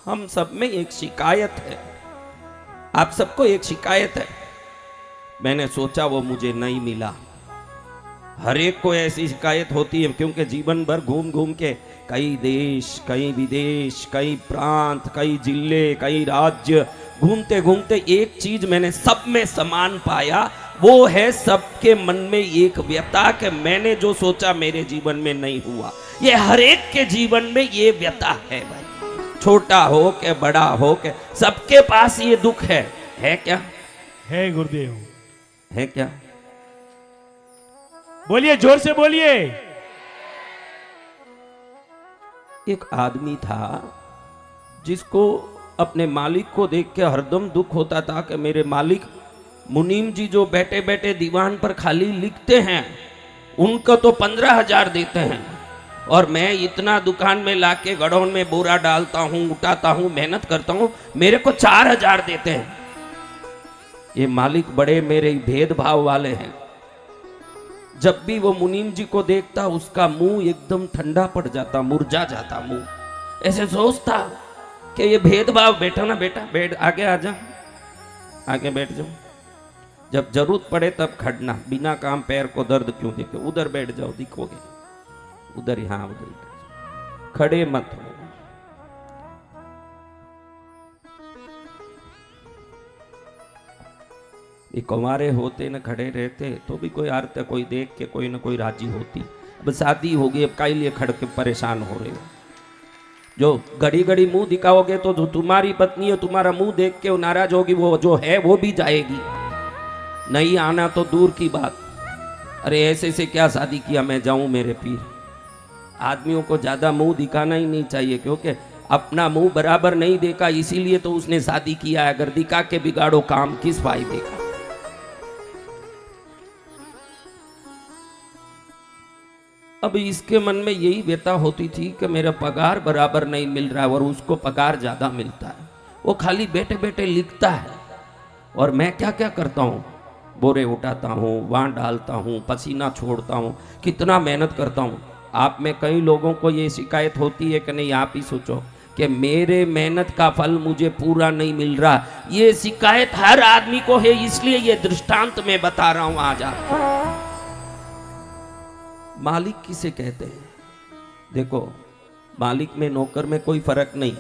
हम सब में एक शिकायत है, आप सबको एक शिकायत है। मैंने सोचा वो मुझे नहीं मिला। हर एक को ऐसी शिकायत होती है, क्योंकि जीवन भर घूम घूम के कई देश, कई विदेश, कई प्रांत, कई जिले, कई राज्य घूमते घूमते एक चीज मैंने सब में समान पाया, वो है सबके मन में एक व्यथा कि मैंने जो सोचा मेरे जीवन में नहीं हुआ। ये हर एक के जीवन में ये व्यथा है भाई, छोटा हो के बड़ा हो के सबके पास ये दुख है क्या? है गुरुदेव। है क्या? बोलिए, जोर से बोलिए। एक आदमी था जिसको अपने मालिक को देख के हरदम दुख होता था कि मेरे मालिक मुनीम जी जो बैठे बैठे दीवान पर खाली लिखते हैं उनको तो 15,000 देते हैं, और मैं इतना दुकान में लाके गड़ौन में बोरा डालता हूँ, उठाता हूँ, मेहनत करता हूँ, मेरे को 4,000 देते हैं। ये मालिक बड़े मेरे भेदभाव वाले हैं। जब भी वो मुनीम जी को देखता उसका मुंह एकदम ठंडा पड़ जाता, मुरझा जाता मुंह। ऐसे सोचता कि ये भेदभाव, बैठा ना बेटा, बैठ, आगे आ जा, आगे बैठ जाओ, जब जरूरत पड़े तब खड़ना, बिना काम पैर को दर्द क्यों देखे, उधर बैठ जाओ दिखोगे, उधर, यहां उधर, खड़े मत हो। ये कुंवारे होते न खड़े रहते तो भी कोई आरते, कोई देख के कोई न कोई राजी होती। अब शादी हो गई, अब काई लिए खड़ के परेशान हो रहे हो? जो घड़ी घड़ी मुंह दिखाओगे तो जो तुम्हारी पत्नी है तुम्हारा मुंह देख के वो नाराज होगी, वो जो है वो भी जाएगी। नहीं आना तो दूर की बात। अरे ऐसे से क्या शादी किया, मैं जाऊं मेरे पीर। आदमियों को ज्यादा मुंह दिखाना ही नहीं चाहिए, क्योंकि अपना मुंह बराबर नहीं देखा इसीलिए तो उसने शादी किया है। अगर दिखा के बिगाड़ो काम, किस फायदे का? अब इसके मन में यही व्यथा होती थी कि मेरा पगार बराबर नहीं मिल रहा है और उसको पगार ज्यादा मिलता है। वो खाली बैठे बैठे लिखता है और मैं क्या क्या करता हूँ, बोरे उठाता हूँ, वहाँ डालता हूँ, पसीना छोड़ता हूँ, कितना मेहनत करता हूँ। आप में कई लोगों को ये शिकायत होती है कि नहीं, आप ही सोचो कि मेरे मेहनत का फल मुझे पूरा नहीं मिल रहा। ये शिकायत हर आदमी को है, इसलिए ये दृष्टांत में बता रहा हूँ आज आपको। मालिक किसे कहते हैं? देखो, मालिक में नौकर में कोई फर्क नहीं।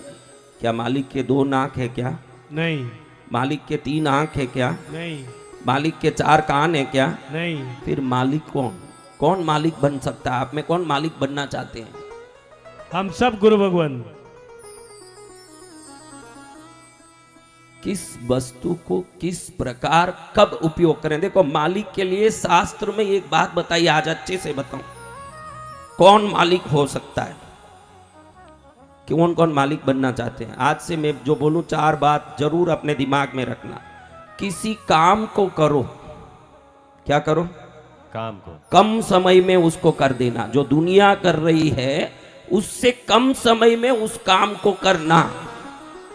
क्या मालिक के 2 नाक है क्या? नहीं। मालिक के 3 आंख है क्या? नहीं। मालिक के 4 कान है क्या? नहीं। फिर मालिक कौन? कौन मालिक बन सकता है? आप में कौन मालिक बनना चाहते हैं? हम सब गुरु भगवान। किस वस्तु को किस प्रकार कब उपयोग करें? देखो, मालिक के लिए शास्त्र में एक बात बताई, आज अच्छे से बताऊं। कौन मालिक हो सकता है? कौन कौन मालिक बनना चाहते हैं? आज से मैं जो बोलूं 4 बात जरूर अपने दिमाग में रखना। किसी काम को करो, क्या करो? काम को कम समय में उसको कर देना। जो दुनिया कर रही है उससे कम समय में उस काम को करना।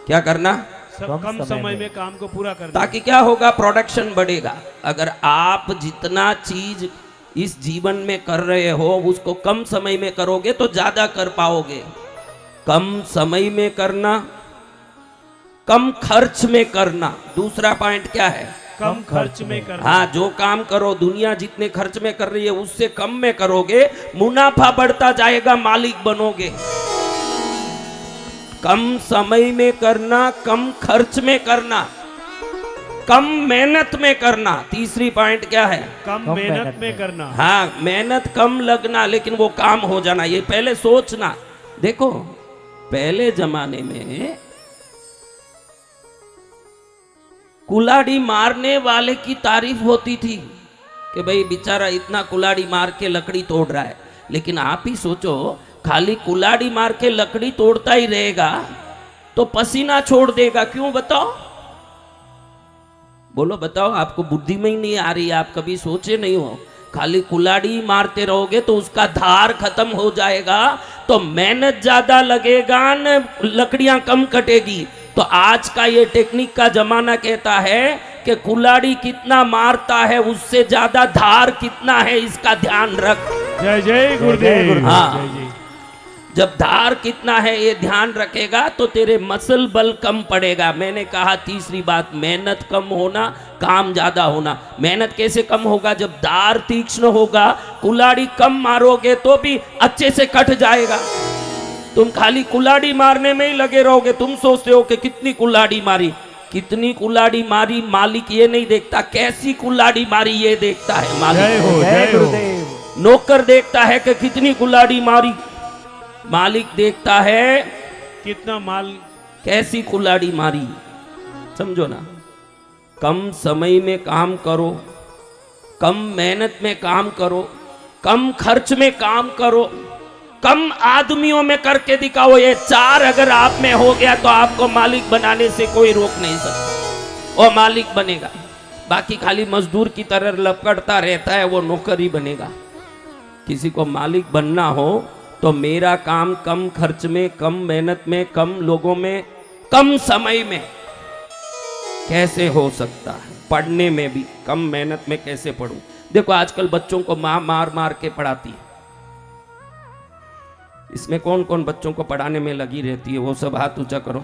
क्या करना? कम समय में काम को पूरा करना। ताकि क्या होगा? प्रोडक्शन बढ़ेगा। अगर आप जितना चीज इस जीवन में कर रहे हो उसको कम समय में करोगे तो ज्यादा कर पाओगे। कम समय में करना, कम खर्च में करना। दूसरा पॉइंट क्या है? कम खर्च में करना। हाँ, जो काम करो दुनिया जितने खर्च में कर रही है उससे कम में करोगे, मुनाफा बढ़ता जाएगा, मालिक बनोगे। कम समय में करना, कम खर्च में करना, कम मेहनत में करना। तीसरी पॉइंट क्या है? कम मेहनत में करना। हाँ, मेहनत कम लगना लेकिन वो काम हो जाना, ये पहले सोचना। देखो, पहले जमाने में कुल्हाड़ी मारने वाले की तारीफ होती थी कि भाई बेचारा इतना कुल्हाड़ी मार के लकड़ी तोड़ रहा है। लेकिन आप ही सोचो, खाली कुल्हाड़ी मार के लकड़ी तोड़ता ही रहेगा तो पसीना छोड़ देगा। क्यों बताओ? बोलो, बताओ। आपको बुद्धि में ही नहीं आ रही, आप कभी सोचे नहीं हो। खाली कुल्हाड़ी मारते रहोगे तो उसका धार खत्म हो जाएगा, तो मेहनत ज्यादा लगेगा न, लकड़ियां कम कटेगी। तो आज का ये टेक्निक का जमाना कहता है कि कुल्हाड़ी कितना मारता है उससे ज्यादा धार कितना है, इसका ध्यान रख। जय जय गुरुदेव। हाँ, जय जय। जब धार कितना है ये ध्यान रखेगा तो तेरे मसल बल कम पड़ेगा। मैंने कहा तीसरी बात, मेहनत कम होना, काम ज्यादा होना। मेहनत कैसे कम होगा? जब धार तीक्ष्ण होगा, कुल्हाड़ी कम मारोगे तो भी अच्छे से कट जाएगा। तुम खाली कुल्हाड़ी मारने में ही लगे रहोगे, तुम सोचते हो कि कितनी कुल्हाड़ी मारी, कितनी कुल्हाड़ी मारी मालिक ये नहीं देखता, कैसी कुल्हाड़ी मारी ये देखता है मालिक। जय हो। नौकर देखता है कि कितनी कुल्हाड़ी मारी, मालिक देखता है कितना माल, कैसी कुल्हाड़ी मारी। समझो ना, कम समय में काम करो, कम मेहनत में काम करो, कम खर्च में काम करो, कम आदमियों में करके दिखाओ। ये चार अगर आप में हो गया तो आपको मालिक बनाने से कोई रोक नहीं सकता, और मालिक बनेगा। बाकी खाली मजदूर की तरह लपकड़ता रहता है वो नौकर ही बनेगा। किसी को मालिक बनना हो तो मेरा काम कम खर्च में, कम मेहनत में, कम लोगों में, कम समय में कैसे हो सकता है। पढ़ने में भी कम मेहनत में कैसे पढ़ूं। देखो आजकल बच्चों को माँ मार मार के पढ़ाती है। इसमें कौन कौन बच्चों को पढ़ाने में लगी रहती है? वो सब हाथ ऊंचा करो।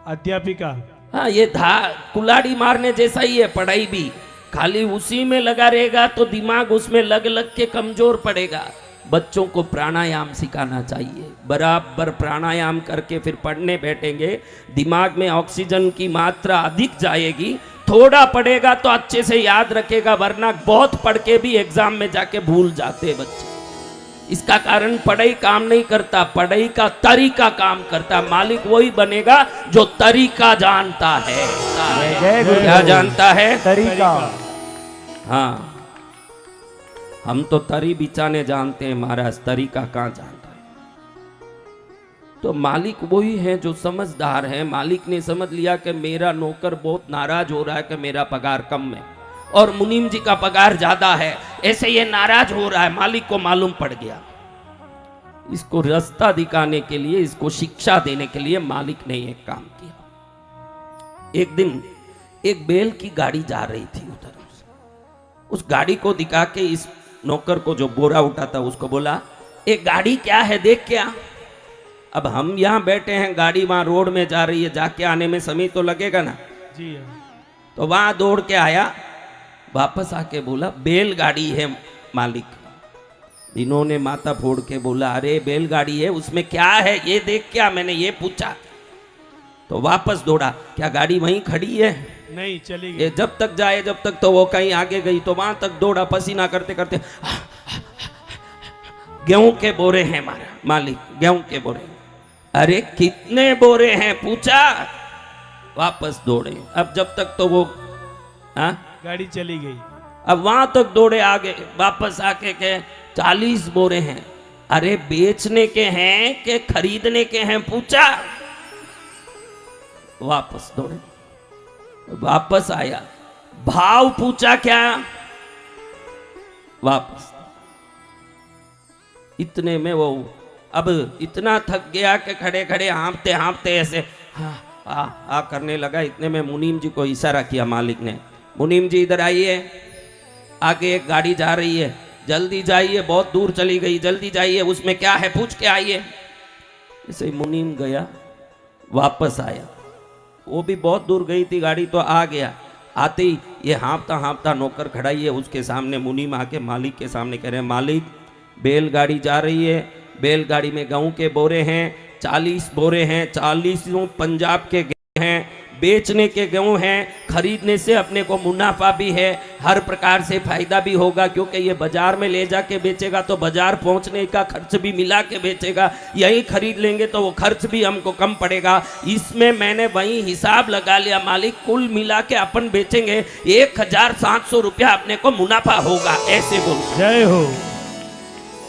अध्यापिका। हाँ, ये कुल्हाड़ी मारने जैसा ही है पढ़ाई भी। खाली उसी में लगा रहेगा तो दिमाग उसमें लग लग के कमजोर पड़ेगा। बच्चों को प्राणायाम सिखाना चाहिए। बराबर प्राणायाम करके फिर पढ़ने बैठेंगे, दिमाग में ऑक्सीजन की मात्रा अधिक जाएगी। थोड़ा पढ़ेगा तो अच्छे से याद रखेगा, वरना बहुत पढ़ के भी एग्जाम में जाके भूल जाते बच्चे। इसका कारण पढ़ाई काम नहीं करता, पढ़ाई का तरीका काम करता। मालिक वही बनेगा जो तरीका जानता है। क्या जानता है? तरीका। हाँ, हम तो तरी बिचाने जानते हैं महाराज, तरीका कहाँ जानता है। तो मालिक वही है जो समझदार है। मालिक ने समझ लिया कि मेरा नौकर बहुत नाराज हो रहा है कि मेरा पगार कम है और मुनीम जी का पगार ज्यादा है, ऐसे ये नाराज हो रहा है। मालिक को मालूम पड़ गया। इसको रास्ता दिखाने के लिए, इसको शिक्षा देने के लिए मालिक ने एक काम किया। एक दिन एक बैल की गाड़ी जा रही थी उधर, उस गाड़ी को दिखा के इस नौकर को जो बोरा उठाता उसको बोला, एक गाड़ी क्या है देख क्या। अब हम यहाँ बैठे हैं, गाड़ी वहां रोड में जा रही है, जाके आने में समय तो लगेगा ना। जी तो वहां दौड़ के आया, वापस आके बोला बैलगाड़ी है मालिक। इन्होंने माथा फोड़ के बोला, अरे बैलगाड़ी है, उसमें क्या है ये देख क्या, मैंने ये पूछा। तो वापस दौड़ा, क्या गाड़ी वहीं खड़ी है? नहीं, चली ये गई। जब तक जाए, जब तक तो वो कहीं आगे गई तो वहां तक दौड़ा, पसीना करते करते। गेहूं के बोरे हैं मारा मालिक, गेहूं के बोरे। अरे कितने बोरे हैं पूछा, वापस दौड़े। अब जब तक तो वो गाड़ी चली गई। अब वहां तक दौड़े, आगे वापस आके के 40 बोरे हैं। अरे बेचने के हैं कि खरीदने के हैं पूछा। वापस दौड़े, वापस आया, भाव पूछा क्या, वापस। इतने में वो अब इतना थक गया कि खड़े खड़े हाँफते हाँफते ऐसे आ करने लगा। इतने में मुनीम जी को इशारा किया मालिक ने, मुनीम जी इधर आइए, आगे एक गाड़ी जा रही है, जल्दी जाइए, बहुत दूर चली गई, जल्दी जाइए, उसमें क्या है पूछ के आइए। ऐसे ही मुनीम गया, वापस आया। वो भी बहुत दूर गई थी गाड़ी, तो आ गया। आते ही ये हाँफता हाँफता नौकर खड़ा ही है उसके सामने। मुनीम आके मालिक के सामने कह रहे हैं, मालिक बैलगाड़ी जा रही है, बैलगाड़ी में गेहूं के बोरे हैं, 40 बोरे हैं, 40 पंजाब के गेहूं हैं, बेचने के गेहूं हैं, खरीदने से अपने को मुनाफा भी है, हर प्रकार से फायदा भी होगा, क्योंकि ये बाजार में ले जाके बेचेगा तो बाजार पहुंचने का खर्च भी मिला के बेचेगा, यही खरीद लेंगे तो वो खर्च भी हमको कम पड़ेगा। इसमें मैंने वही हिसाब लगा लिया मालिक, कुल मिला के अपन बेचेंगे 1700 रुपया अपने को मुनाफा होगा, ऐसे बोल। जय हो।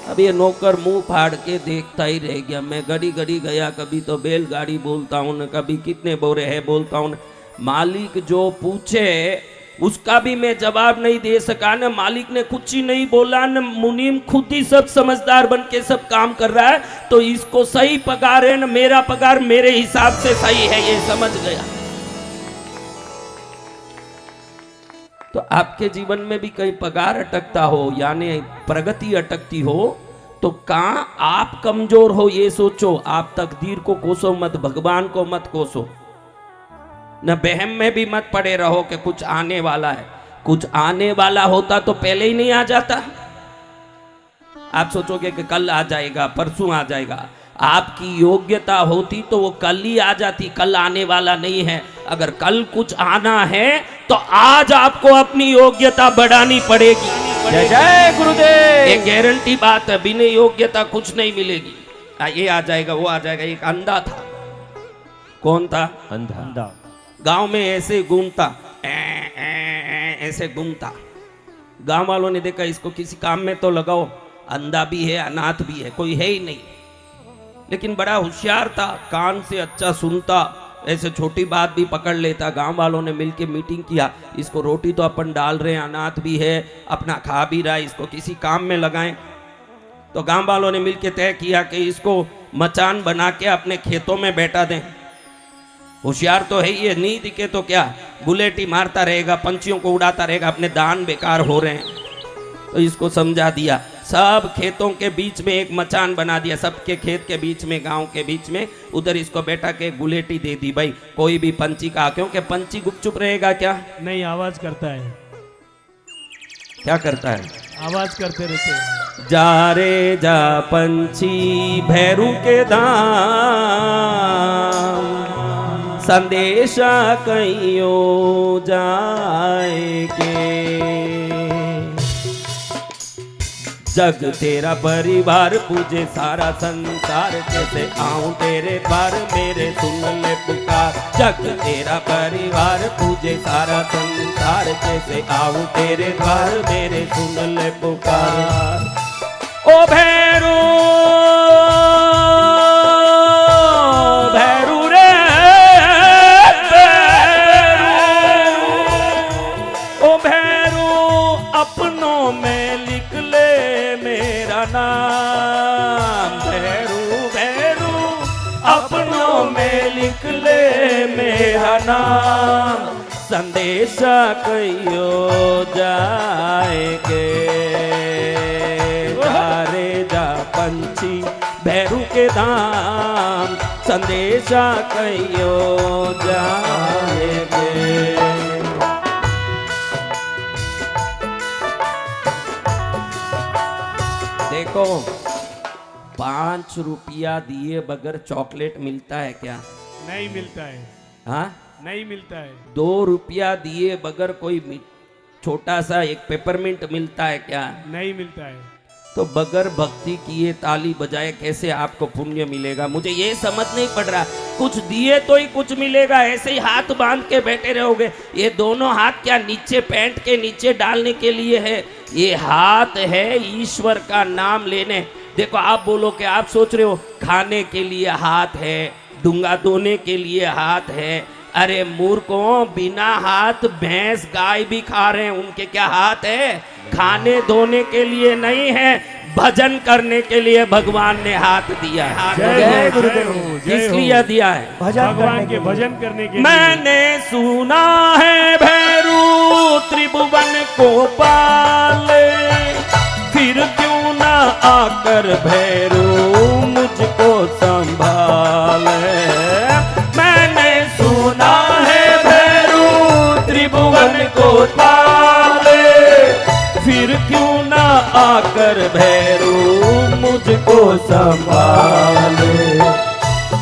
अब ये नौकर मुंह फाड़ के देखता ही रह गया। मैं घड़ी घड़ी गया, कभी तो बैलगाड़ी बोलता हूँ न कभी कितने बोरे है बोलता हूँ। मालिक जो पूछे उसका भी मैं जवाब नहीं दे सका न, मालिक ने कुछ ही नहीं बोला न, मुनीम खुद ही सब समझदार बन के सब काम कर रहा है, तो इसको सही पगार है न, मेरा पगार मेरे हिसाब से सही है, ये समझ गया। तो आपके जीवन में भी कहीं पगार अटकता हो, यानी प्रगति अटकती हो, तो कहाँ आप कमजोर हो ये सोचो, आप तकदीर को कोसो मत, भगवान को मत कोसो, न बहम में भी मत पड़े रहो कि कुछ आने वाला है। कुछ आने वाला होता तो पहले ही नहीं आ जाता। आप सोचोगे कि कल आ जाएगा, परसों आ जाएगा। आपकी योग्यता होती तो वो कल ही आ जाती, कल आने वाला नहीं है। अगर कल कुछ आना है तो आज आपको अपनी योग्यता बढ़ानी पड़ेगी। जय जय गुरुदेव। ये गारंटी बात है, बिना योग्यता कुछ नहीं मिलेगी। ये आ जाएगा, वो आ जाएगा। एक अंधा था, कौन था? अंधा। गांव में ऐसे घूमता, ऐसे घूमता। गांव वालों ने देखा इसको किसी काम में तो लगाओ, अंधा भी है, अनाथ भी है, कोई है ही नहीं। लेकिन बड़ा होशियार था, कान से अच्छा सुनता, ऐसे छोटी बात भी पकड़ लेता। गांव वालों ने मिलके मीटिंग किया, इसको रोटी तो अपन डाल रहे हैं, अनाथ भी है, अपना खा भी रहा है, इसको किसी काम में लगाएं। तो गांव वालों ने मिलके तय किया कि इसको मचान बना के अपने खेतों में बैठा दें। होशियार तो है ये, नहीं दिखे तो क्या, गुलेटी मारता रहेगा, पंछियों को उड़ाता रहेगा, अपने दान बेकार हो रहे हैं। तो इसको समझा दिया, सब खेतों के बीच में एक मचान बना दिया, सबके खेत के बीच में, गांव के बीच में, उधर इसको बैठा के गुलेटी दे दी। भाई कोई भी पंछी का, क्योंकि पंछी गुपचुप रहेगा क्या? नहीं, आवाज करता है। क्या करता है? आवाज करते रहते हैं। जा रे जा पंछी भैरू के दाम, संदेशा कहियो जाए के। जग तेरा परिवार पूजे सारा संसार, कैसे आऊं तेरे द्वार मेरे सुन ले पुकार। जग तेरा परिवार पूजे सारा संसार, कैसे आऊं तेरे द्वार मेरे सुन ले पुकार। ओ भैरू भैरू रे भैरू, ओ भैरू अपनों में लिख ले मेरा नाम। भैरू भैरू अपनों में लिख ले मेरा नाम, संदेशा कहियो जाएगे। रे जा पंछी भैरू के दाम, संदेशा कहियो जाएगे। देखो, 5 रुपया दिए बगैर चॉकलेट मिलता है क्या? नहीं मिलता है। हाँ, नहीं मिलता है। 2 रुपया दिए बगैर कोई छोटा सा एक पेपरमिंट मिलता है क्या? नहीं मिलता है। तो बगैर भक्ति किए ताली बजाए कैसे आपको पुण्य मिलेगा? मुझे ये समझ नहीं पड़ रहा। कुछ दिए तो ही कुछ मिलेगा, ऐसे ही हाथ बांध के बैठे रहोगे? ये दोनों हाथ क्या नीचे पैंट के नीचे डालने के लिए है? ये हाथ है ईश्वर का नाम लेने। देखो, आप बोलो कि आप सोच रहे हो खाने के लिए हाथ है, डूंगा धोने के लिए हाथ है। अरे मूर्खों, बिना हाथ भैंस गाय भी खा रहे हैं, उनके क्या हाथ है? खाने धोने के लिए नहीं है, भजन करने के लिए भगवान ने हाथ दिया है। जय गुरुदेव। किस लिए दिया है? भगवान के भजन करने के लिए। मैंने सुना है भैरू त्रिभुवन को पाले, फिर क्यों ना आकर भैरू मुझको संभाले। मैंने सुना है भैरू त्रिभुवन को पाले, फिर क्यों ना आकर भैरू मुझको संभाले।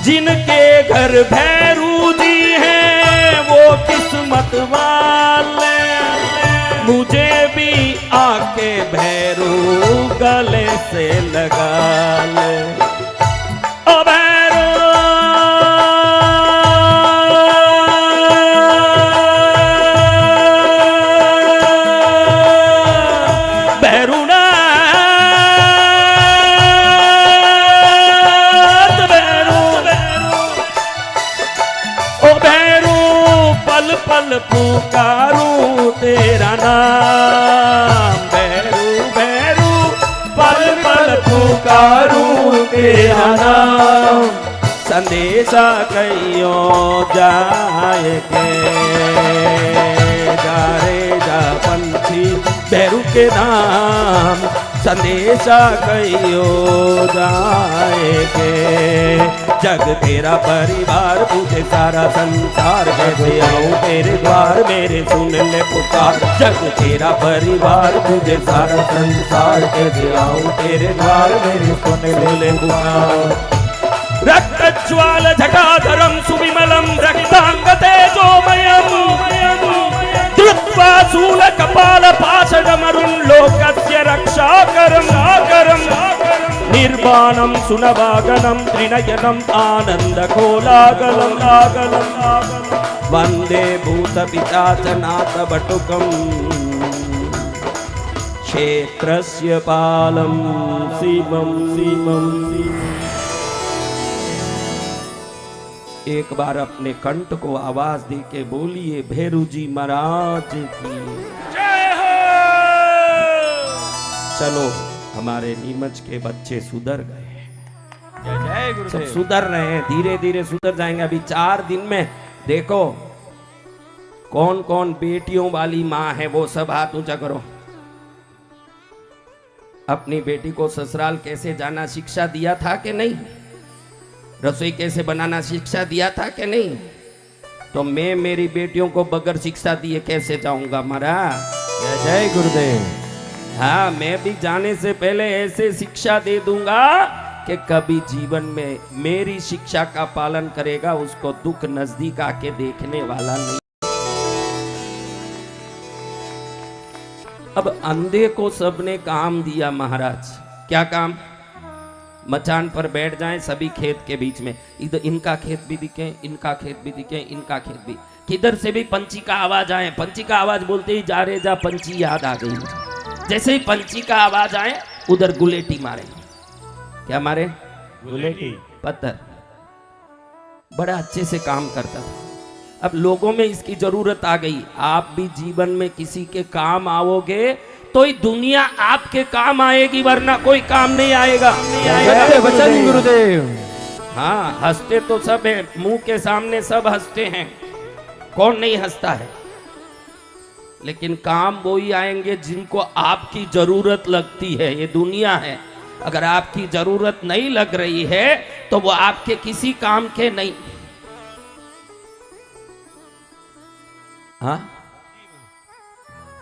जिनके घर भैरू जी हैं वो किस्मत वाले, मुझे भी आके भैरू गले से लगा ले। ओ भैरू पल पुकारूं तेरा नाम। भैरू भैरू पल पल पुकारूं तेरा नाम, संदेशा कहियो जाएगे। जा रे जा पंछी भैरू के नाम, संदेशा कहियो जाए के। जग तेरा परिवार पूछे सारा संसार, कैसे आऊं तेरे द्वार मेरे सुन ले पुकार। जग तेरा परिवार पूछे सारा संसार, कैसे आऊं तेरे द्वार मेरे सुन ले पुकार। रक्तज्वाल जटाधरं सुविमलं रक्तांग तेजोमयं, धृत्वा शूलकपालपाशडमरुं लोकस्य रक्षाकरं। निर्वाणं सुनवागनं त्रिनयनं आनन्दकोलागलं। वन्दे भूतपिता च नाथबटुकं, क्षेत्रस्य पालं शिवं। एक बार अपने कंठ को आवाज दे के बोलिए भैरू जी महाराज की जय हो। चलो हमारे नीमच के बच्चे सुधर गए, जय सब गुरुदेव। सुधर रहे हैं, धीरे धीरे सुधर जाएंगे। अभी 4 दिन में देखो कौन कौन बेटियों वाली माँ है वो सब हाथ ऊंचा करो। अपनी बेटी को ससुराल कैसे जाना शिक्षा दिया था कि नहीं? रसोई कैसे बनाना शिक्षा दिया था कि नहीं? तो मैं मेरी बेटियों को बगैर शिक्षा दिए कैसे जाऊंगा महाराज? जय गुरुदेव। हाँ, मैं भी जाने से पहले ऐसे शिक्षा दे दूंगा कि कभी जीवन में मेरी शिक्षा का पालन करेगा उसको दुख नजदीक आके देखने वाला नहीं। अब अंधे को सबने काम दिया महाराज। क्या काम? मचान पर बैठ जाएं सभी खेत के बीच में, इधर इनका खेत भी दिखे, इनका खेत भी दिखे, इनका खेत भी, किधर से भी पंछी का आवाज आए। पंछी का आवाज बोलते ही जा रे जा पंछी याद आ गई। जैसे ही पंछी का आवाज आए उधर गुलेटी मारे। क्या मारे? गुलेटी। पत्थर। बड़ा अच्छे से काम करता था। अब लोगों में इसकी जरूरत आ गई। आप भी जीवन में किसी के काम आओगे तो ही दुनिया आपके काम आएगी, वरना कोई काम नहीं आएगा। जय बचन गुरुदेव। हाँ, हंसते तो सब है, मुंह के सामने सब हंसते हैं, कौन नहीं हंसता है? लेकिन काम वो ही आएंगे जिनको आपकी जरूरत लगती है। ये दुनिया है, अगर आपकी जरूरत नहीं लग रही है तो वो आपके किसी काम के नहीं। हाँ,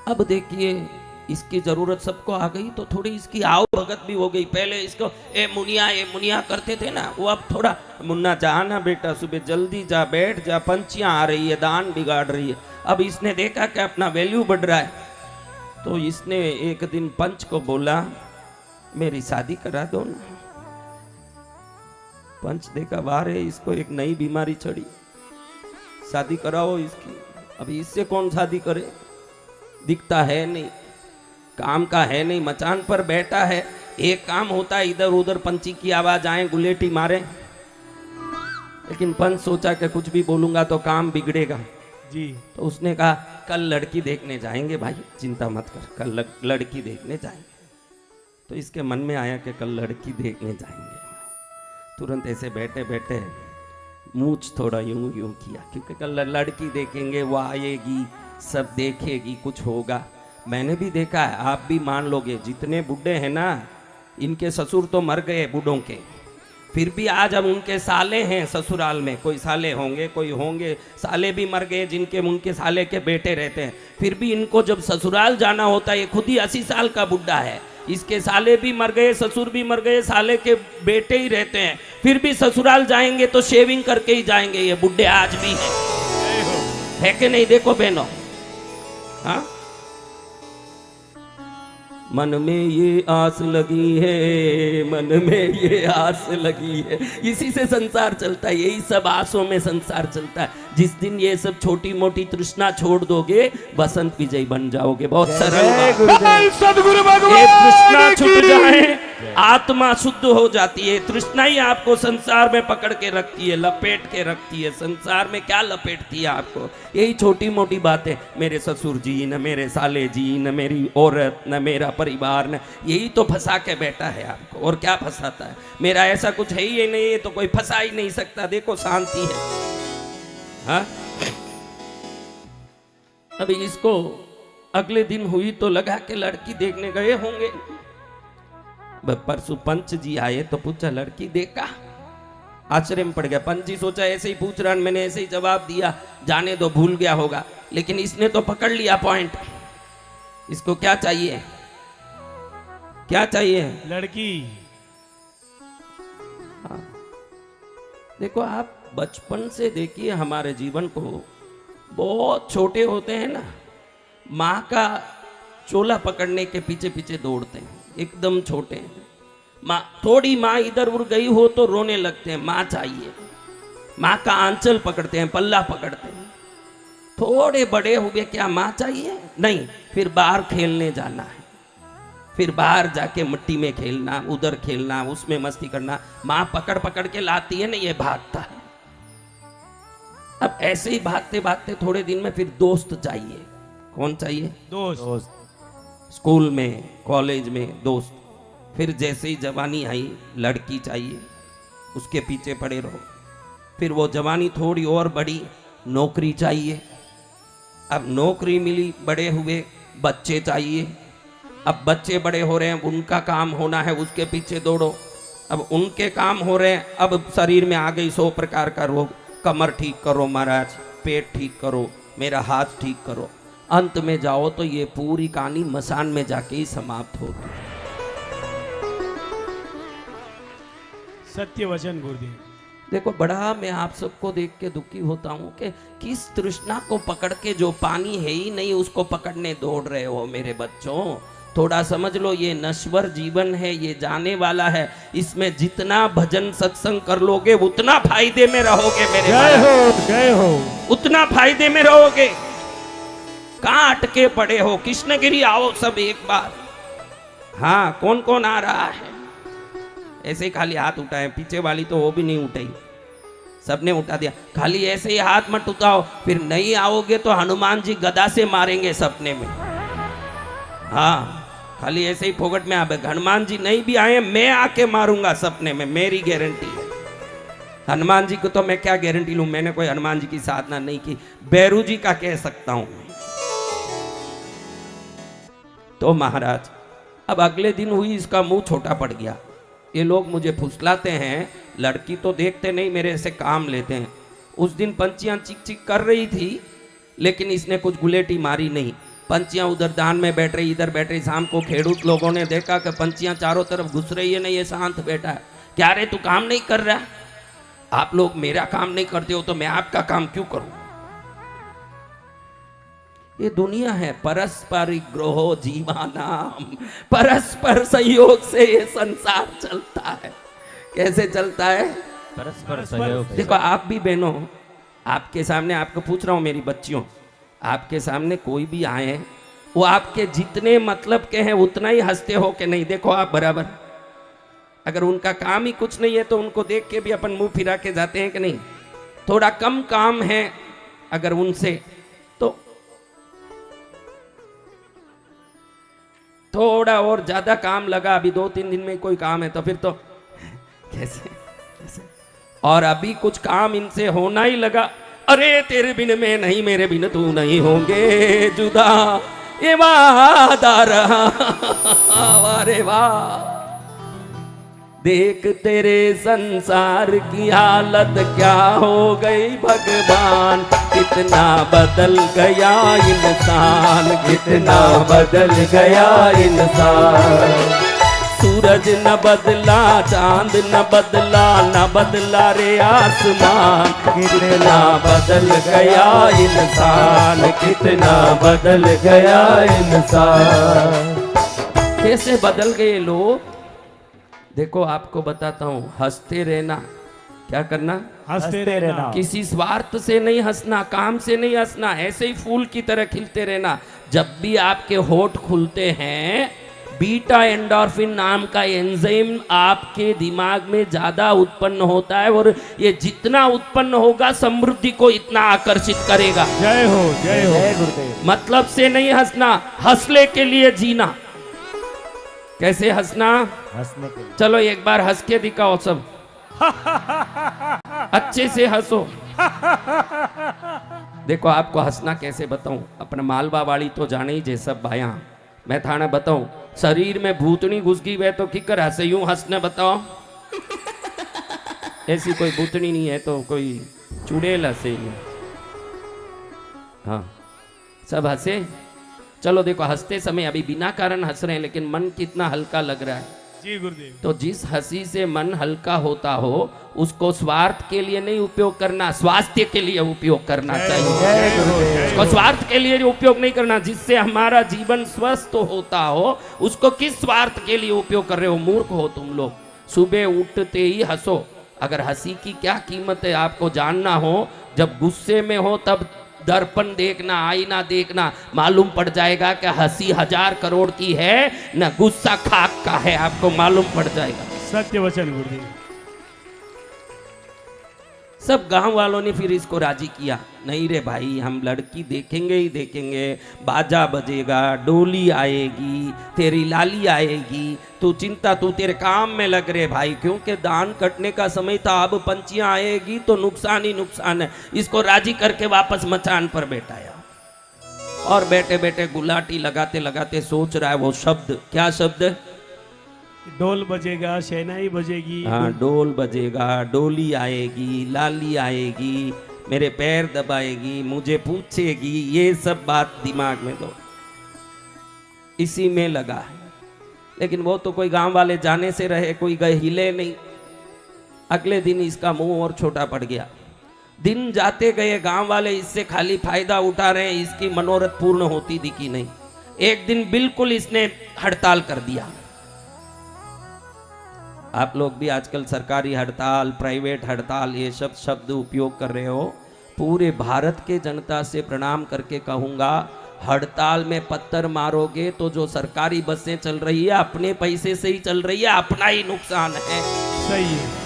अब देखिए इसकी जरूरत सबको आ गई तो थोड़ी इसकी आओ भगत भी हो गई। पहले इसको ए मुनिया करते थे ना, वो अब थोड़ा मुन्ना जा ना बेटा, सुबह जल्दी जा, बैठ जा, पंछियां आ रही है, दान बिगाड़ रही है। अब इसने देखा कि अपना वैल्यू बढ़ रहा है तो इसने एक दिन पंच को बोला मेरी शादी करा दो ना। पंच देखा वाह रे, इसको एक नई बीमारी चढ़ी, शादी कराओ इसकी। अभी इससे कौन शादी करे? दिखता है नहीं, काम का है नहीं, मचान पर बैठा है, एक काम होता है इधर उधर पंछी की आवाज आए, गुलेटी मारे। लेकिन पंच सोचा कि कुछ भी बोलूंगा तो काम बिगड़ेगा जी। तो उसने कहा कल लड़की देखने जाएंगे भाई, चिंता मत कर, कल लड़की देखने जाएंगे। तो इसके मन में आया कि कल लड़की देखने जाएंगे। तुरंत ऐसे बैठे बैठे मूछ थोड़ा यूं यूं किया, क्योंकि कल लड़की देखेंगे, वो आएगी, सब देखेगी, कुछ होगा। मैंने भी देखा है, आप भी मान लोगे, जितने बुढ़े हैं ना, इनके ससुर तो मर गए बूढ़ों के, फिर भी आज हम उनके साले हैं ससुराल में। कोई साले होंगे, कोई होंगे साले भी मर गए जिनके उनके साले के बेटे रहते हैं, फिर भी इनको जब ससुराल जाना होता है, ये खुद ही 80 साल का बुढ़ा है, इसके साले भी मर गए, ससुर भी मर गए, साले के बेटे ही रहते हैं, फिर भी ससुराल जाएंगे तो शेविंग करके ही जाएंगे। ये बुढ़े आज भी है कि नहीं? देखो बहनों, हाँ, मन में ये आस लगी है, मन में ये आस लगी है, इसी से संसार चलता है, यही सब आसों में संसार चलता है। जिस दिन ये सब छोटी मोटी तृष्णा छोड़ दोगे, बसंत विजय बन जाओगे। बहुत सरल बात। सदगुरु ये भगवान तृष्णा छूट की जाए, आत्मा शुद्ध हो जाती है। तृष्णा ही आपको संसार में पकड़ के रखती है, लपेट के रखती है। संसार में क्या लपेटती है आपको? यही छोटी मोटी बातें, मेरे ससुर जी न, मेरे साले जी न, मेरी औरत न, मेरा परिवार न, यही तो फंसा के बैठा है आपको। और क्या फंसाता है? मेरा ऐसा कुछ है ही नहीं, तो कोई फंसा ही नहीं सकता। देखो शांति है। हाँ, अभी इसको अगले दिन हुई तो लगा के लड़की देखने गए होंगे, परसों पंच जी आए तो पूछा लड़की देखा, आश्चर्य में पड़ गया। पंच जी सोचा ऐसे ही पूछ रहा, मैंने ऐसे ही जवाब दिया, जाने दो भूल गया होगा, लेकिन इसने तो पकड़ लिया पॉइंट। इसको क्या चाहिए, क्या चाहिए? लड़की। हाँ। देखो आप बचपन से देखिए हमारे जीवन को, बहुत छोटे होते हैं ना, माँ का चोला पकड़ने के पीछे पीछे दौड़ते हैं, एकदम छोटे हैं। माँ थोड़ी माँ इधर उधर गई हो तो रोने लगते हैं, माँ चाहिए। माँ का आंचल पकड़ते हैं, पल्ला पकड़ते हैं। थोड़े बड़े हुए क्या माँ चाहिए? नहीं, फिर बाहर खेलने जाना है, फिर बाहर जाके मिट्टी में खेलना, उधर खेलना, उसमें मस्ती करना। माँ पकड़ पकड़ के लाती है ना, ये भागता है। अब ऐसे ही भागते भागते थोड़े दिन में फिर दोस्त चाहिए। कौन चाहिए? दोस्त। दोस्त। स्कूल में, कॉलेज में दोस्त। फिर जैसे ही जवानी आई, लड़की चाहिए, उसके पीछे पड़े रहो। फिर वो जवानी थोड़ी और बढ़ी, नौकरी चाहिए। अब नौकरी मिली, बड़े हुए, बच्चे चाहिए। अब बच्चे बड़े हो रहे हैं, उनका काम होना है, उसके पीछे दौड़ो। अब उनके काम हो रहे हैं, अब शरीर में आ गई 100 प्रकार का रोग। कमर ठीक करो महाराज, पेट ठीक करो, मेरा हाथ ठीक करो। अंत में जाओ तो ये पूरी कहानी मसान में जाके ही समाप्त होगी। सत्य वचन गुरुदेव। देखो बड़ा मैं आप सबको देख के दुखी होता हूँ कि किस तृष्णा को पकड़ के, जो पानी है ही नहीं उसको पकड़ने दौड़ रहे हो मेरे बच्चों। थोड़ा समझ लो, ये नश्वर जीवन है, ये जाने वाला है। इसमें जितना भजन सत्संग कर लोगे उतना फायदे में रहोगे मेरे जय हो, जय हो। उतना फायदे में रहोगे। कहाँ अटके पड़े हो? कृष्णगिरी आओ सब एक बार। हाँ, कौन कौन आ रहा है? ऐसे ही खाली हाथ उठाए, पीछे वाली तो वो भी नहीं उठाई, सबने उठा दिया। खाली ऐसे ही हाथ मत उठाओ, फिर नहीं आओगे तो हनुमान जी गदा से मारेंगे सपने में। हाँ, खाली ऐसे ही फोगट में आवे। हनुमान जी नहीं भी आए, मैं आके मारूंगा सपने में, मेरी गारंटी है। हनुमान जी को तो मैं क्या गारंटी लूं, मैंने कोई हनुमान जी की साधना नहीं की, बैरू जी का कह सकता हूं। तो महाराज अब अगले दिन हुई, इसका मुंह छोटा पड़ गया। ये लोग मुझे फुसलाते हैं, लड़की तो देखते नहीं, मेरे से काम लेते हैं। उस दिन पंछियां चिक चिक कर रही थी, लेकिन इसने कुछ गुलेटी मारी नहीं। पंछियां उधर दान में बैठ रही, इधर बैठ रही। शाम को खेडूत लोगों ने देखा कि पंछियां चारों तरफ घुस रही है, नहीं ये शांत बैठा है। क्या रे तू काम नहीं कर रहा? आप लोग मेरा काम नहीं करते हो तो मैं आपका काम क्यों करूं? ये दुनिया है, परस्परिक ग्रहो जीवानाम, परस्पर सहयोग से ये संसार चलता है। कैसे चलता है? परस्पर सहयोग। देखो आप भी बहनों, आपके सामने आपको पूछ रहा हूं मेरी बच्चियों, आपके सामने कोई भी आए, वो आपके जितने मतलब के हैं उतना ही हंसते हो कि नहीं? देखो आप बराबर। अगर उनका काम ही कुछ नहीं है तो उनको देख के भी अपन मुंह फिरा के जाते हैं कि नहीं? थोड़ा कम काम है अगर उनसे, तो थोड़ा और ज्यादा काम लगा, अभी 2-3 दिन में कोई काम है तो फिर तो कैसे कैसे। और अभी कुछ काम इनसे होना ही लगा, अरे तेरे बिन मैं नहीं, मेरे बिन तू नहीं, होंगे जुदा ये वादा रहा। अरे वाह, देख तेरे संसार की हालत क्या हो गई भगवान, कितना बदल गया इंसान, कितना बदल गया इंसान। सूरज न बदला, चांद न बदला, न बदला रे आसमान, कितना बदल गया इंसान, कितना बदल गया इंसान। कैसे बदल गए लोग? देखो आपको बताता हूं, हंसते रहना। क्या करना? हंसते रहना। किसी स्वार्थ से नहीं हंसना, काम से नहीं हंसना, ऐसे ही फूल की तरह खिलते रहना। जब भी आपके होठ खुलते हैं, बीटा एंडोर्फिन नाम का एंजाइम आपके दिमाग में ज्यादा उत्पन्न होता है, और ये जितना उत्पन्न होगा समृद्धि को इतना आकर्षित करेगा। जय हो, जय हो। जय गुरुदेव। मतलब से नहीं हंसना, हंसले के लिए जीना। कैसे हंसना? हंसने के लिए। चलो एक बार हंस के दिखाओ सब, अच्छे से हंसो। देखो आपको हंसना कैसे बताऊं, अपना मालवा वाली तो जाने ही जे सब भाया, मैं थाने बताऊं शरीर में भूतनी घुस गई वह तो किकर हंसे यूं हंसने बताओ ऐसी कोई भूतनी नहीं है तो कोई चुड़ैल हंसे ही। हाँ सब हंसे। चलो देखो हंसते समय अभी बिना कारण हंस रहे हैं लेकिन मन कितना हल्का लग रहा है। जी गुरुदेव। तो जिस हंसी से मन हल्का होता हो उसको स्वार्थ के लिए नहीं उपयोग करना, स्वास्थ्य के लिए उपयोग करना चाहिए। जय गुरुदेव। उसको स्वार्थ के लिए उपयोग नहीं करना। जिससे हमारा जीवन स्वस्थ होता हो उसको किस स्वार्थ के लिए उपयोग कर रहे हो? मूर्ख हो तुम लोग। सुबह उठते ही हंसो। अगर हंसी की क्या कीमत है आपको जानना हो, जब गुस्से में हो तब दर्पण देखना, आईना देखना, मालूम पड़ जाएगा कि हंसी 1000 करोड़ की है न गुस्सा खाक का है, आपको मालूम पड़ जाएगा। सत्य वचन गुरुदेव। सब गांव वालों ने फिर इसको राजी किया। नहीं रे भाई हम लड़की देखेंगे ही देखेंगे, बाजा बजेगा, डोली आएगी, तेरी लाली आएगी, तू चिंता, तू तेरे काम में लग रे भाई, क्योंकि धान कटने का समय था, अब पंछियां आएगी तो नुकसान ही नुकसान है। इसको राजी करके वापस मचान पर बैठाया और बैठे बैठे गुलाटी लगाते लगाते सोच रहा है वो शब्द। क्या शब्द? ढोल बजेगा, शहनाई बजेगी। हाँ डोल बजेगा, डोली आएगी, लाली आएगी, मेरे पैर दबाएगी, मुझे पूछेगी, ये सब बात दिमाग में दो। इसी में लगा है। लेकिन वो तो कोई गांव वाले जाने से रहे, कोई गए हिले नहीं। अगले दिन इसका मुंह और छोटा पड़ गया। दिन जाते गए गांव वाले इससे खाली फायदा उठा रहे हैं, इसकी मनोरथ पूर्ण होती दिखी नहीं। एक दिन बिल्कुल इसने हड़ताल कर दिया। आप लोग भी आजकल सरकारी हड़ताल, प्राइवेट हड़ताल, ये सब शब्द उपयोग कर रहे हो। पूरे भारत के जनता से प्रणाम करके कहूंगा, हड़ताल में पत्थर मारोगे तो जो सरकारी बसें चल रही है अपने पैसे से ही चल रही है, अपना ही नुकसान है। सही है।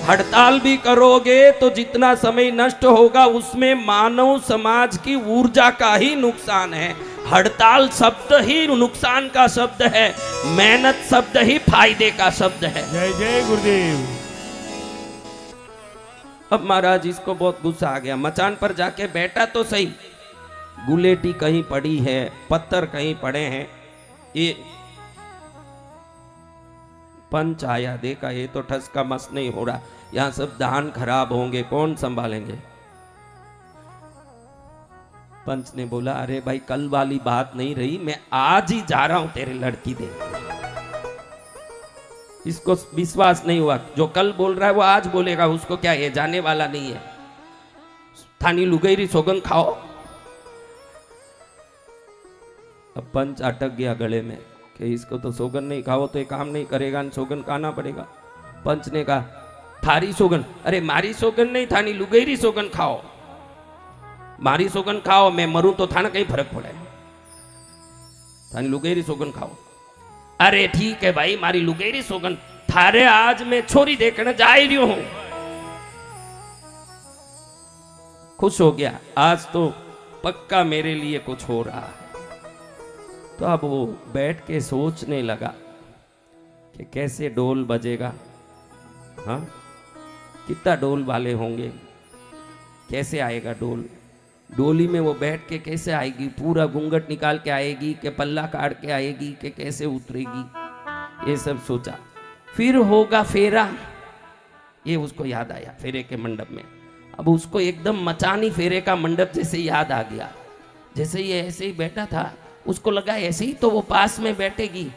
हड़ताल भी करोगे तो जितना समय नष्ट होगा उसमें मानव समाज की ऊर्जा का ही नुकसान है। हड़ताल शब्द ही नुकसान का शब्द है, मेहनत शब्द ही फायदे का शब्द है। जय जय गुरुदेव। अब महाराज इसको बहुत गुस्सा आ गया। मचान पर जाके बैठा तो सही, गुलेटी कहीं पड़ी है, पत्थर कहीं पड़े हैं। ये पंच आया, देखा ये तो ठस का मस नहीं हो रहा, यहाँ सब धान खराब होंगे, कौन संभालेंगे? पंच ने बोला अरे भाई कल वाली बात नहीं रही, मैं आज ही जा रहा हूं तेरे लड़की दे। इसको विश्वास नहीं हुआ, जो कल बोल रहा है वो आज बोलेगा, उसको क्या ये जाने वाला नहीं है। थानी लुगैरी सोगन खाओ। अब पंच अटक गया गले में कि इसको तो सोगन नहीं खाओ तो ये काम नहीं करेगा, सोगन खाना पड़ेगा। पंच ने कहा थारी सोगन? अरे मारी सोगन नहीं, थानी लुगैरी सोगन खाओ। मारी सोगन खाओ, मैं मरूं तो थाना कहीं फर्क पड़े, थानी लुगैरी सोगन खाओ। अरे ठीक है भाई मारी लुगैरी सोगन, थारे आज मैं छोरी देखने जा ही रही हूं। खुश हो गया, आज तो पक्का मेरे लिए कुछ हो रहा है। तो अब वो बैठ के सोचने लगा कि कैसे डोल बजेगा, हाँ कितना डोल वाले होंगे, कैसे आएगा डोल, डोली में वो बैठ के कैसे आएगी, पूरा घूंघट निकाल के आएगी कि पल्ला काट के आएगी कि कैसे उतरेगी, ये सब सोचा। फिर होगा फेरा, ये उसको याद आया फेरे के मंडप में। अब उसको एकदम मचानी फेरे का मंडप जैसे याद आ गया। जैसे ये ऐसे ही बैठा था, उसको लगा ऐसे ही तो वो पास में बैठेगी।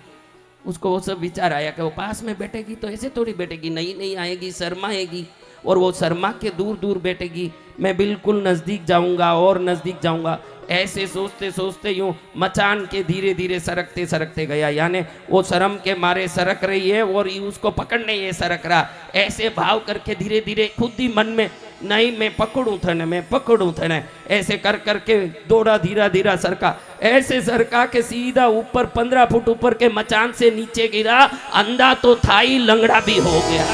उसको वो सब विचार आया कि वो पास में बैठेगी तो ऐसे थोड़ी बैठेगी, नहीं नहीं आएगी, शर्माएगी, और वो शर्मा के दूर दूर बैठेगी, मैं बिल्कुल नज़दीक जाऊंगा और नज़दीक जाऊंगा। ऐसे सोचते सोचते यूं मचान के धीरे धीरे सरकते सरकते गया। यानी वो शर्म के मारे सरक रही है और उसको पकड़ने ये सरक रहा। ऐसे भाव करके धीरे धीरे खुद ही मन में, नहीं मैं पकड़ूं थने, मैं पकड़ूं थने, ऐसे कर करके दौड़ा, धीरा धीरा सरका। ऐसे सरका के सीधा ऊपर 15 फुट ऊपर के मचान से नीचे गिरा। अंधा तो था ही, लंगड़ा भी हो गया।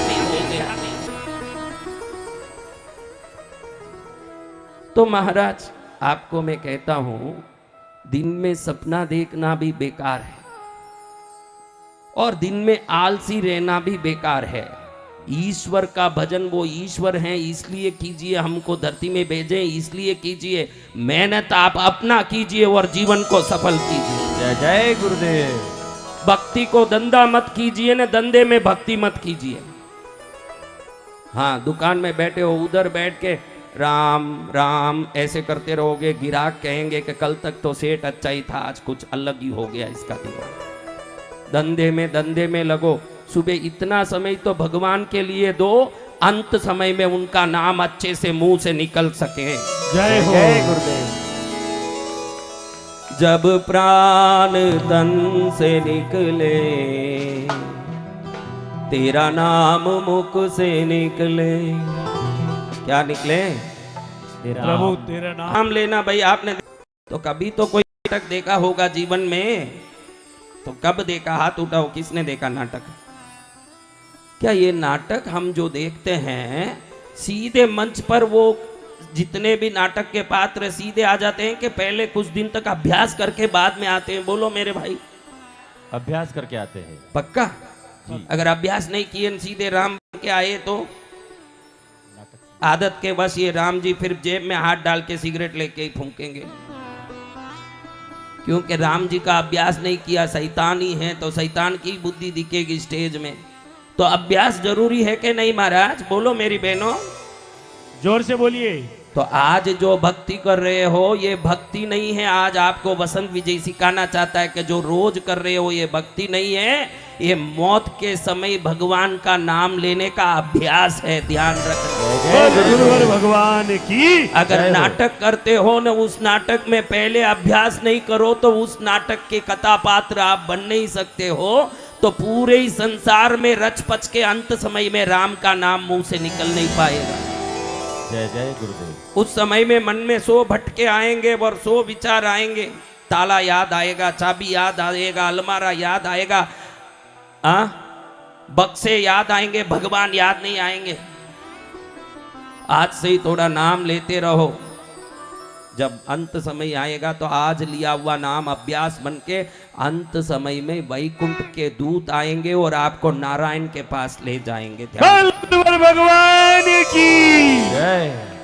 तो महाराज आपको मैं कहता हूं, दिन में सपना देखना भी बेकार है और दिन में आलसी रहना भी बेकार है। ईश्वर का भजन, वो ईश्वर हैं इसलिए कीजिए, हमको धरती में भेजें इसलिए कीजिए। मेहनत आप अपना कीजिए और जीवन को सफल कीजिए। जय जय गुरुदेव। भक्ति को धंधा मत कीजिए ना, धंधे में भक्ति मत कीजिए। हाँ, दुकान में बैठे हो, उधर बैठ के राम राम ऐसे करते रहोगे, गिराक कहेंगे कि कल तक तो सेठ अच्छा ही था, आज कुछ अलग ही हो गया इसका दिमाग। धंधे में लगो। सुबह इतना समय तो भगवान के लिए दो, अंत समय में उनका नाम अच्छे से मुंह से निकल सके। जय हो। जय गुरुदेव। जब प्राण तन से निकले, तेरा नाम मुख से निकले। क्या निकले? तेरा प्रभु तेरा नाम। नाम लेना भाई। आपने तो कभी तो कोई नाटक देखा होगा जीवन में, तो कब देखा? हाथ उठाओ, किसने देखा नाटक? क्या ये नाटक हम जो देखते हैं, सीधे मंच पर वो जितने भी नाटक के पात्र सीधे आ जाते हैं कि पहले कुछ दिन तक अभ्यास करके बाद में आते हैं? बोलो मेरे भाई। अभ्यास करके आते हैं। पक्का? जी। अगर अभ्यास नहीं किए, सीधे राम बन के आए तो आदत के बस ये राम जी फिर जेब में हाथ डाल के सिगरेट लेके ही फूंकेंगे, क्योंकि राम जी का अभ्यास नहीं किया। शैतान ही है तो शैतान की बुद्धि दिखेगी स्टेज में। तो अभ्यास जरूरी है कि नहीं महाराज? बोलो मेरी बहनों। जोर से बोलिए। तो आज जो भक्ति कर रहे हो, ये भक्ति नहीं है। आज आपको वसंत विजय सिखाना चाहता है कि जो रोज कर रहे हो ये भक्ति नहीं है, ये मौत के समय भगवान का नाम लेने का अभ्यास है। ध्यान रखना। गुरुवर भगवान की। अगर जय हो। नाटक करते हो ना, उस नाटक में पहले अभ्यास नहीं करो तो उस नाटक के कथा पात्र आप बन नहीं सकते हो। तो पूरे ही संसार में रच पच के अंत समय में राम का नाम मुंह से निकल नहीं पाएगा। जय जय गुरुदेव। उस समय में मन में 100 भटके आएंगे और 100 विचार आएंगे। ताला याद आएगा, चाबी याद आएगा, अलमारा याद आएगा, बक्से याद आएंगे, भगवान याद नहीं आएंगे। आज से ही थोड़ा नाम लेते रहो। जब अंत समय आएगा तो आज लिया हुआ नाम अभ्यास बन के अंत समय में वैकुंठ के दूत आएंगे और आपको नारायण के पास ले जाएंगे। गुरुवर भगवान की। जय।